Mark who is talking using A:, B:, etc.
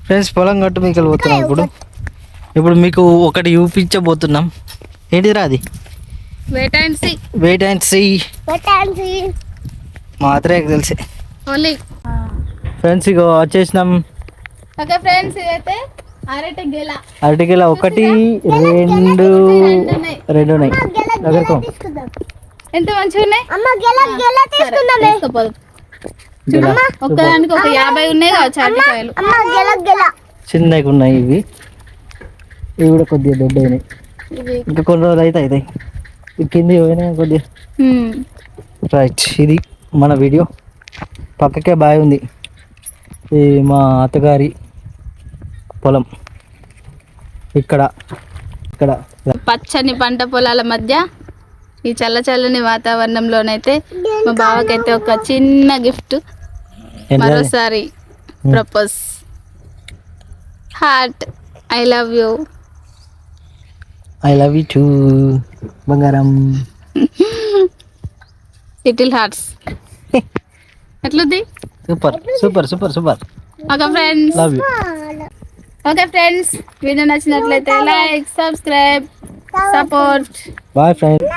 A: Friends పొలం గట్టు మీకు వెళ్ళిపోతున్నాం ఇప్పుడు మీకు ఒకటి చూపించబోతున్నాం. ఏంటిదిరా అది?
B: వెయిట్
A: అండ్ సీ మాత్రమే తెలిసి. ఫ్రెండ్స్ ఇక వచ్చేసినాం.
B: ఓకే ఫ్రెండ్స్, ఇదైతే
A: అరటిగెల ఒకటి రెండు ఉన్నాయి. దగ్గరకు
B: ఎంత మంచిగా ఉన్నాయి. ఒక్కదానికి ఒక 50 ఉన్నాయి కావచ్చు అరటికాయలు.
A: చిన్నగా ఉన్నాయి ఇవి కూడా కొద్దిగా దొడ్డ అయినాయి. ఇంకా కొన్ని రోజులు అయితే అవుతాయి. కింది పోయినా కొద్దిగా. రైట్, ఇది మన వీడియో. పక్కకే బావి ఉంది. ఇది మా అత్తగారి పొలం. ఇక్కడ
B: పచ్చని పంట పొలాల మధ్య ఈ చల్లని వాతావరణంలోనైతే మా బావకైతే ఒక చిన్న గిఫ్ట్. మరోసారి propose. Heart. I love you
A: too బంగారం.
B: Little hearts. ఎట్లుంది?
A: Super.
B: Okay friends,
A: love you.
B: Okay friends, video నచ్చినట్లయితే like, subscribe, support.
A: Bye friends.